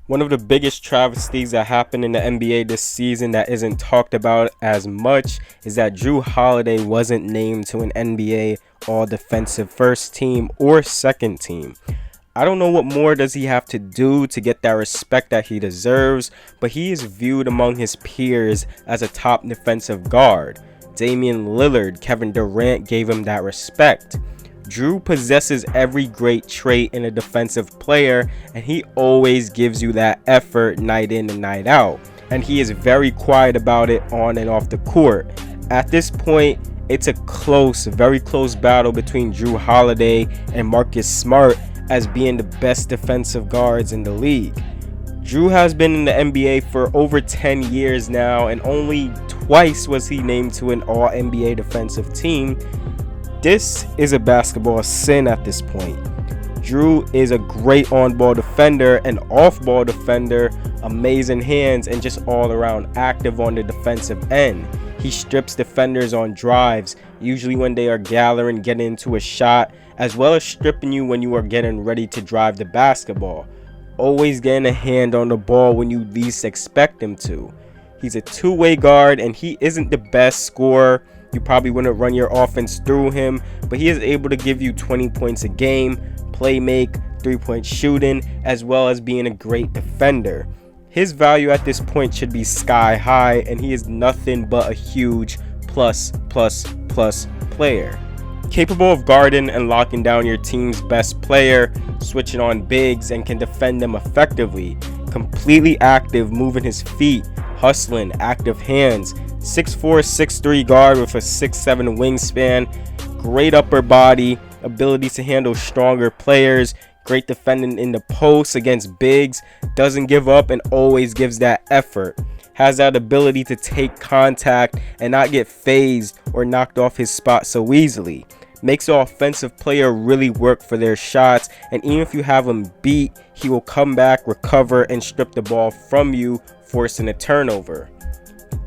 One of the biggest travesties that happened in the NBA this season that isn't talked about as much is that Jrue Holiday wasn't named to an NBA All-Defensive First Team or Second Team. I don't know what more does he have to do to get that respect that he deserves, but he is viewed among his peers as a top defensive guard. Damian Lillard, Kevin Durant gave him that respect. Jrue possesses every great trait in a defensive player, and he always gives you that effort night in and night out. And he is very quiet about it on and off the court. At this point, it's a very close battle between Jrue Holiday and Marcus Smart as being the best defensive guards in the league. Jrue has been in the NBA for over 10 years now, and only twice was he named to an All-NBA defensive team. This is a basketball sin at this point. Jrue is a great on-ball defender and off-ball defender, amazing hands, and just all-around active on the defensive end. He strips defenders on drives, usually when they are getting into a shot, as well as stripping you when you are getting ready to drive the basketball. Always getting a hand on the ball when you least expect him to. He's a two-way guard, and he isn't the best scorer. You probably wouldn't run your offense through him, but he is able to give you 20 points a game, play make, three-point shooting, as well as being a great defender. His value at this point should be sky high, and he is nothing but a huge plus player. Capable of guarding and locking down your team's best player, switching on bigs, and can defend them effectively. Completely active, moving his feet, hustling, active hands. 6'4", 6'3" guard with a 6'7" wingspan. Great upper body, ability to handle stronger players. Great defending in the post against bigs. Doesn't give up and always gives that effort. Has that ability to take contact and not get phased or knocked off his spot so easily. Makes the offensive player really work for their shots, and even if you have him beat, he will come back, recover, and strip the ball from you, forcing a turnover.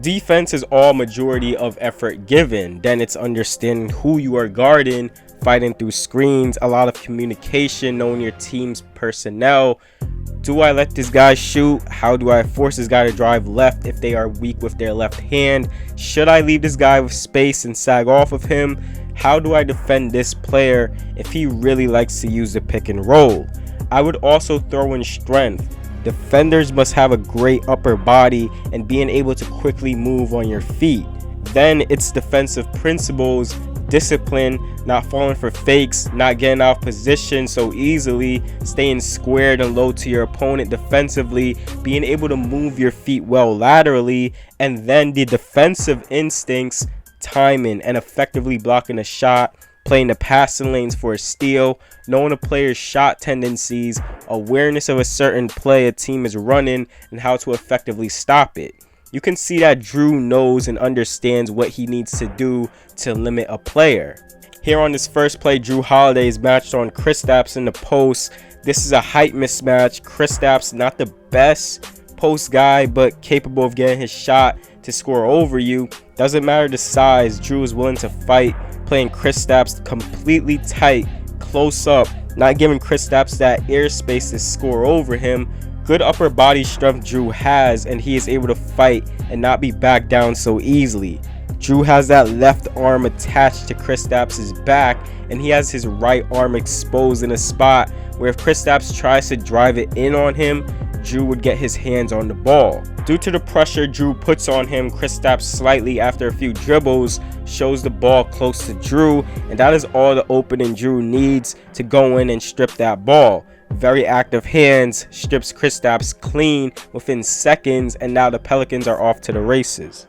Defense is all majority of effort given. Then it's understanding who you are guarding, fighting through screens, a lot of communication, knowing your team's personnel. Do I let this guy shoot? How do I force this guy to drive left if they are weak with their left hand? Should I leave this guy with space and sag off of him? How do I defend this player if he really likes to use the pick and roll? I would also throw in strength. Defenders must have a great upper body and being able to quickly move on your feet. Then it's defensive principles, discipline, not falling for fakes, not getting out of position so easily, staying squared and low to your opponent defensively, being able to move your feet well laterally, and then the defensive instincts, timing and effectively blocking a shot, playing the passing lanes for a steal, knowing a player's shot tendencies, awareness of a certain play a team is running, and how to effectively stop it. You can see that Jrue knows and understands what he needs to do to limit a player. Here on this first play, Jrue Holiday is matched on Kristaps in the post. This is a height mismatch. Kristaps not the best post guy, but capable of getting his shot to score over you. Doesn't matter the size, Jrue is willing to fight, playing Kristaps completely tight, close up, not giving Kristaps that airspace to score over him. Good upper body strength Jrue has, and he is able to fight and not be backed down so easily. Jrue has that left arm attached to Kristaps' back, and he has his right arm exposed in a spot where if Kristaps tries to drive it in on him, Jrue would get his hands on the ball. Due to the pressure Jrue puts on him, Kristaps slightly after a few dribbles shows the ball close to Jrue, and that is all the opening Jrue needs to go in and strip that ball. Very active hands, strips Kristaps clean within seconds, and now the Pelicans are off to the races.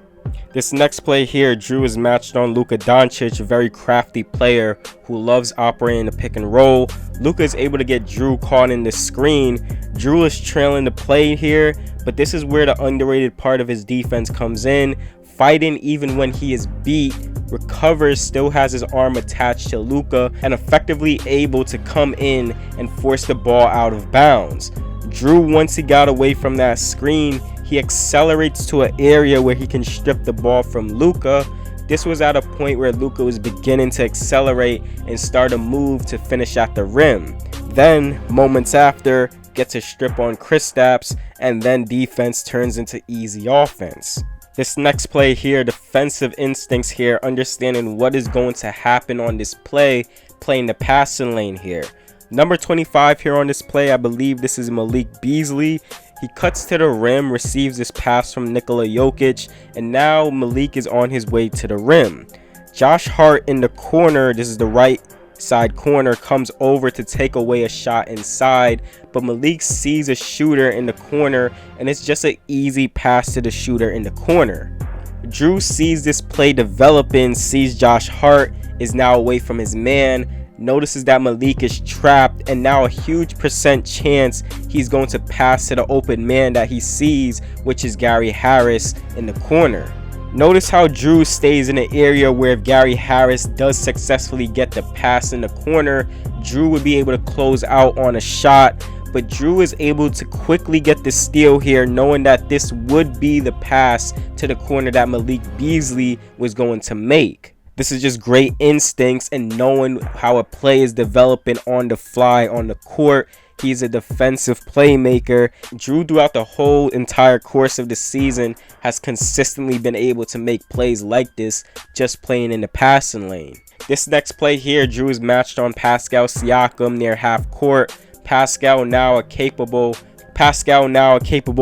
This next play here, Jrue is matched on Luka Doncic, a very crafty player who loves operating the pick and roll. Luka is able to get Jrue caught in the screen. Jrue is trailing the play here, but this is where the underrated part of his defense comes in. Fighting even when he is beat, recovers, still has his arm attached to Luka, and effectively able to come in and force the ball out of bounds. Jrue, once he got away from that screen, he accelerates to an area where he can strip the ball from Luka. This was at a point where Luka was beginning to accelerate and start a move to finish at the rim. Then, moments after, gets a strip on Kristaps, and then defense turns into easy offense. This next play here, defensive instincts here, understanding what is going to happen on this play, playing the passing lane here. Number 25 here on this play, I believe this is Malik Beasley. He cuts to the rim, receives this pass from Nikola Jokic, and now Malik is on his way to the rim. Josh Hart in the corner, this is the right side corner, comes over to take away a shot inside, but Malik sees a shooter in the corner, and it's just an easy pass to the shooter in the corner. Jrue sees this play developing, sees Josh Hart is now away from his man, notices that Malik is trapped, and now a huge percent chance he's going to pass to the open man that he sees, which is Gary Harris in the corner. Notice how Jrue stays in an area where if Gary Harris does successfully get the pass in the corner, Jrue would be able to close out on a shot, but Jrue is able to quickly get the steal here, knowing that this would be the pass to the corner that Malik Beasley was going to make. This is just great instincts and knowing how a play is developing on the fly on the court. He's a defensive playmaker. Jrue, throughout the whole entire course of the season, has consistently been able to make plays like this, just playing in the passing lane. This next play here, Jrue is matched on Pascal Siakam near half court. Pascal now a capable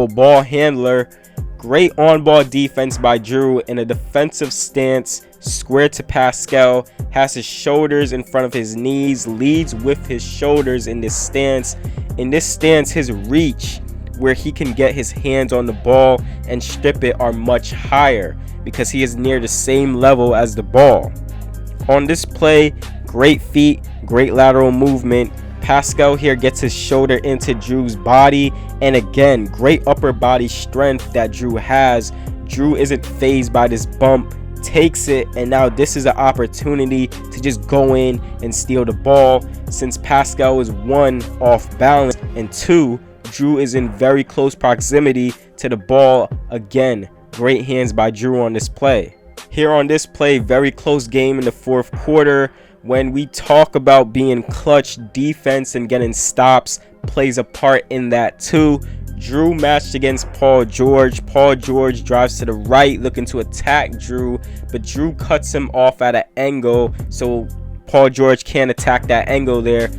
ball handler. Great on-ball defense by Jrue in a defensive stance, square to Pascal, has his shoulders in front of his knees, leads with his shoulders in this stance. In this stance, his reach, where he can get his hands on the ball and strip it, are much higher because he is near the same level as the ball. On this play, great feet, great lateral movement. Pascal here gets his shoulder into Jrue's body, and again, great upper body strength that Jrue has. Jrue isn't fazed by this bump, takes it, and now this is an opportunity to just go in and steal the ball. Since Pascal is 1, off balance, and 2, Jrue is in very close proximity to the ball. Again, great hands by Jrue on this play. Here on this play, very close game in the fourth quarter. When we talk about being clutch, defense and getting stops plays a part in that too. Jrue matched against Paul George. Paul George drives to the right looking to attack Jrue, but Jrue cuts him off at an angle, so Paul George can't attack that angle there.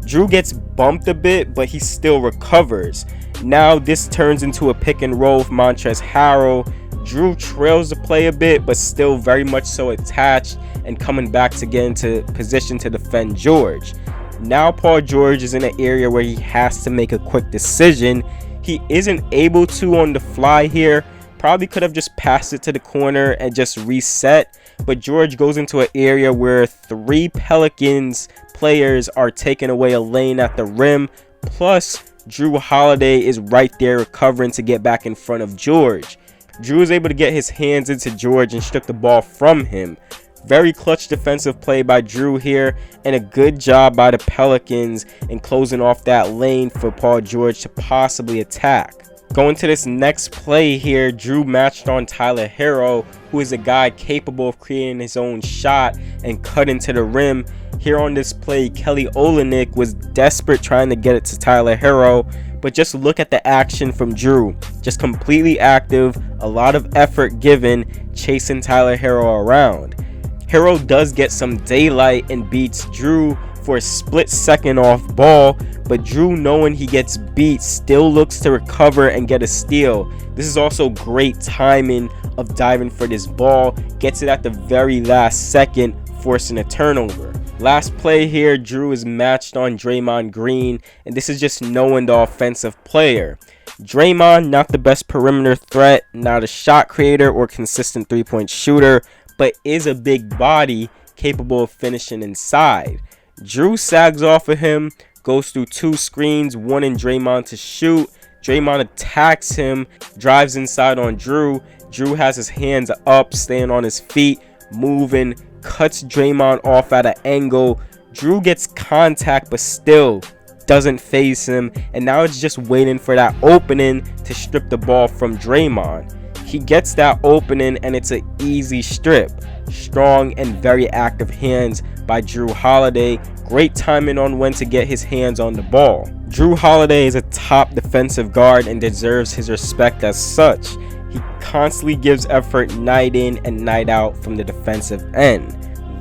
Jrue gets bumped a bit, but he still recovers. Now this turns into a pick and roll with Montrezl Harrell. Jrue trails the play a bit, but still very much so attached and coming back to get into position to defend George. Now Paul George is in an area where he has to make a quick decision. He isn't able to on the fly here. Probably could have just passed it to the corner and just reset, but George goes into an area where 3 Pelicans players are taking away a lane at the rim, plus Jrue Holiday is right there recovering to get back in front of George. Jrue is able to get his hands into George and strip the ball from him. Very clutch defensive play by Jrue here, and a good job by the Pelicans in closing off that lane for Paul George to possibly attack. Going to this next play here, Jrue matched on Tyler Herro, who is a guy capable of creating his own shot and cutting to the rim. Here on this play, Kelly Olynyk was desperate trying to get it to Tyler Herro, but just look at the action from Jrue. Just completely active, a lot of effort given, chasing Tyler Herro around. Herro does get some daylight and beats Jrue for a split second off ball, but Jrue, knowing he gets beat, still looks to recover and get a steal. This is also great timing of diving for this ball, gets it at the very last second, forcing a turnover. Last play here, Jrue is matched on Draymond Green, and this is just knowing the offensive player. Draymond, not the best perimeter threat, not a shot creator or consistent three-point shooter, but is a big body capable of finishing inside. Jrue sags off of him, goes through 2 screens, one in Draymond to shoot. Draymond attacks him, drives inside on Jrue. Jrue has his hands up, staying on his feet, moving, cuts Draymond off at an angle. Jrue gets contact, but still doesn't face him, and now it's just waiting for that opening to strip the ball from Draymond. He gets that opening, and it's an easy strip. Strong and very active hands by Jrue Holiday. Great timing on when to get his hands on the ball. Jrue Holiday is a top defensive guard and deserves his respect as such. He constantly gives effort night in and night out from the defensive end.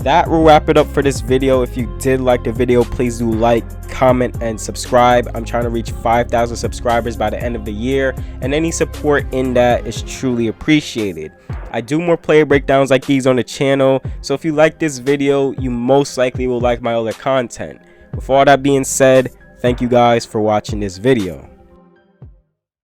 That will wrap it up for this video. If you did like the video, please do like, comment, and subscribe. I'm trying to reach 5,000 subscribers by the end of the year, and any support in that is truly appreciated. I do more player breakdowns like these on the channel, so if you like this video, you most likely will like my other content. With all that being said, thank you guys for watching this video.